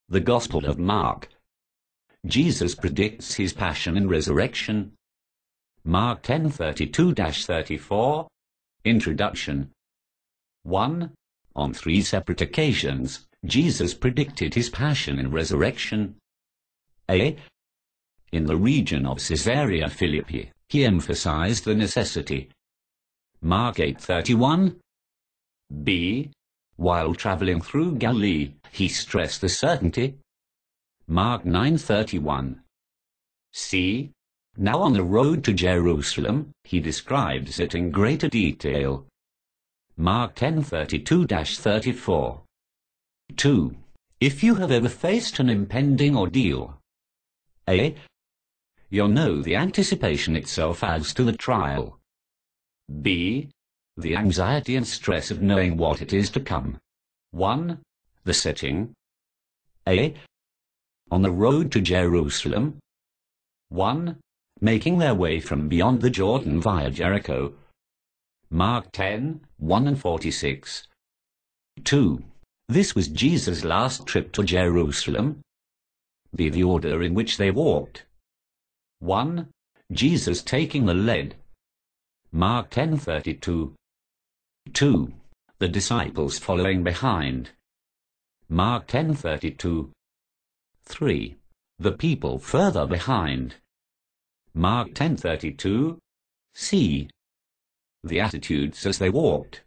The Gospel of Mark. Jesus predicts his passion and resurrection. Mark 10:32-34. Introduction. 1. On 3 separate occasions, Jesus predicted his passion and resurrection. A. In the region of Caesarea Philippi, he emphasized the necessity. Mark 8:31. B. While traveling through Galilee, he stressed the certainty. Mark 9:31. C. Now on the road to Jerusalem, he describes it in greater detail. Mark 10:32-34. 2. If you have ever faced an impending ordeal. A. You'll know the anticipation itself adds to the trial. B. The anxiety and stress of knowing what it is to come. 1. The setting. A. On the road to Jerusalem. 1. Making their way from beyond the Jordan via Jericho. Mark 10:1-46. 2. This was Jesus' last trip to Jerusalem. B. The order in which they walked. 1. Jesus taking the lead. Mark 10:32. 2. The disciples following behind. Mark 10:32. 3. The people further behind. Mark 10:32. C. The attitudes as they walked.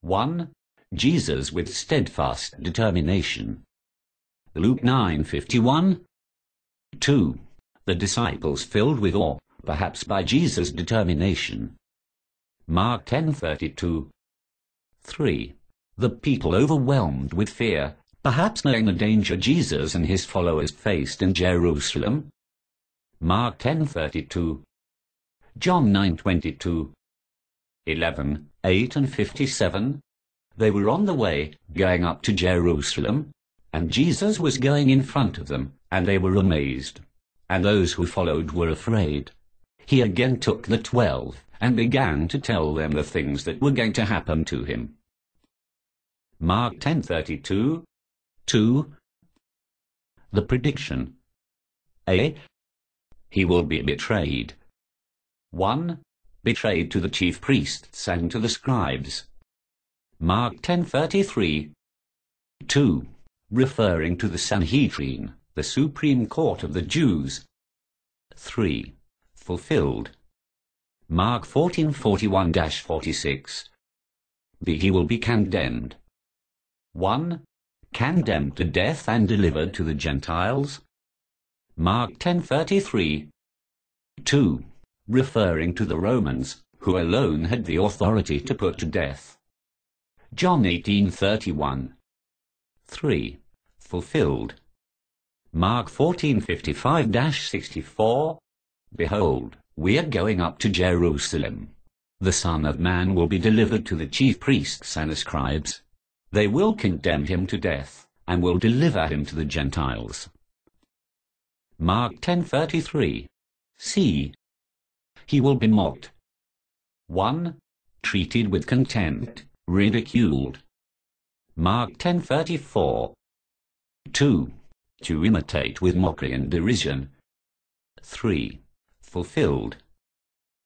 1. Jesus with steadfast determination. Luke 9:51. 2. The disciples filled with awe, perhaps by Jesus' determination. Mark 10:32. 3. The people overwhelmed with fear, perhaps knowing the danger Jesus and his followers faced in Jerusalem. Mark 10:32. John 9:22. 11, 8 and 57. They were on the way, going up to Jerusalem, and Jesus was going in front of them, and they were amazed, and those who followed were afraid. He again took the 12, and began to tell them the things that were going to happen to him. Mark 10:32. 2. The prediction. A. He will be betrayed. 1. Betrayed to the chief priests and to the scribes. Mark 10:33. 2. Referring to the Sanhedrin, the supreme court of the Jews. 3. Fulfilled. Mark 14:41-46. B. He will be condemned. 1. Condemned to death and delivered to the Gentiles. Mark 10:33. 2. Referring to the Romans, who alone had the authority to put to death. John 18:31. 3. Fulfilled. Mark 14:55-64. Behold, we are going up to Jerusalem. The Son of Man will be delivered to the chief priests and the scribes. They will condemn him to death, and will deliver him to the Gentiles. Mark 10:33. C. He will be mocked. 1. Treated with contempt, ridiculed. Mark 10:34. 2. To imitate with mockery and derision. 3. Fulfilled.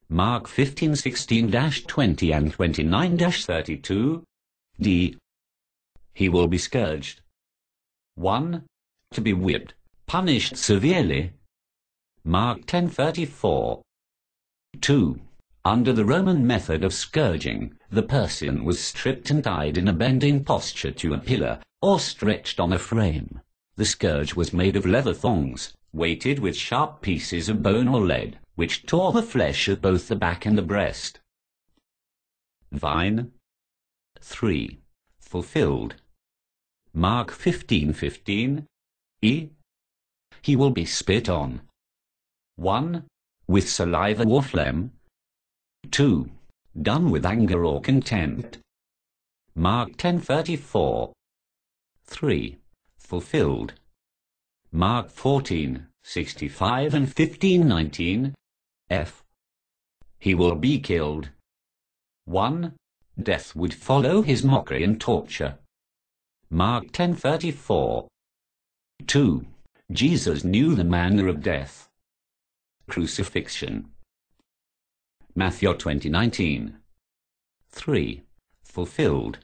Mark 15:16-20 and 29-32. D. He will be scourged. 1. To be whipped, punished severely. Mark 10:34. 2. Under the Roman method of scourging, the person was stripped and tied in a bending posture to a pillar, or stretched on a frame. The scourge was made of leather thongs, weighted with sharp pieces of bone or lead, which tore the flesh of both the back and the breast. Vine. 3. Fulfilled. Mark 15:15. E. He will be spit on. 1. With saliva or phlegm. 2. Done with anger or contempt. Mark 10:34. 3. Fulfilled. Mark 14:65 and 15:19. F. He will be killed. 1. Death would follow his mockery and torture. Mark 10:34. 2. Jesus knew the manner of death. Crucifixion. Matthew 20:19. 3. Fulfilled.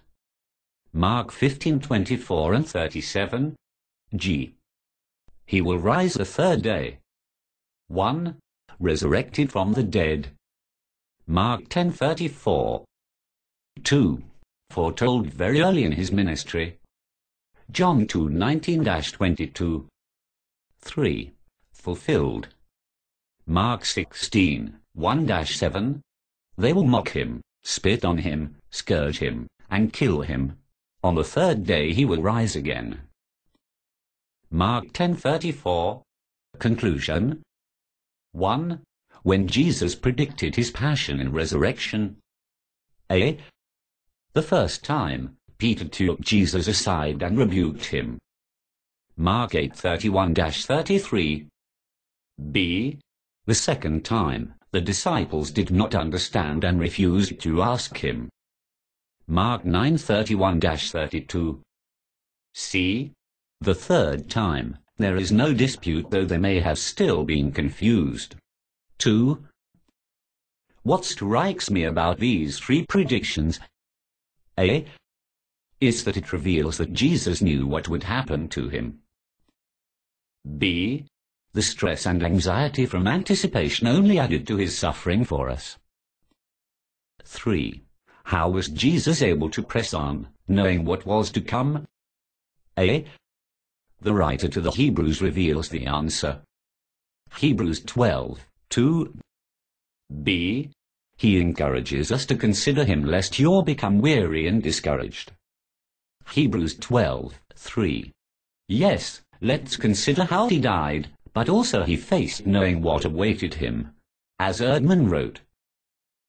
Mark 15:24 and 37. G. He will rise the third day. 1. Resurrected from the dead. Mark 10:34. 2. Foretold very early in his ministry. John 2:19-22. 3. Fulfilled. Mark 16:1-7. They will mock him, spit on him, scourge him, and kill him. On the third day he will rise again. Mark 10:34. Conclusion. 1. When Jesus predicted his passion and resurrection. A. The first time, Peter took Jesus aside and rebuked him. Mark 8:31-33. B. The second time, the disciples did not understand and refused to ask him. Mark 9:31-32. C. The third time, there is no dispute, though they may have still been confused. 2. What strikes me about these three predictions, A, is that it reveals that Jesus knew what would happen to him. B, the stress and anxiety from anticipation only added to his suffering for us. 3. How was Jesus able to press on, knowing what was to come? A, the writer to the Hebrews reveals the answer. Hebrews 12:2. B, he encourages us to consider him lest you become weary and discouraged. Hebrews 12:3. Yes, let's consider how he died, but also he faced knowing what awaited him. As Erdman wrote,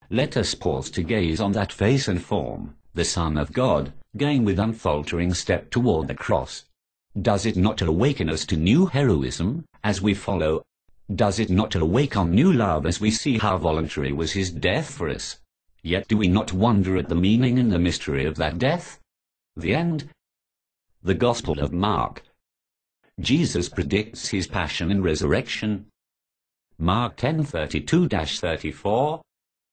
let us pause to gaze on that face and form, the Son of God, going with unfaltering step toward the cross. Does it not awaken us to new heroism, as we follow? Does it not awaken new love as we see how voluntary was his death for us? Yet do we not wonder at the meaning and the mystery of that death? The end. The Gospel of Mark. Jesus predicts his passion and resurrection. Mark 10:32-34.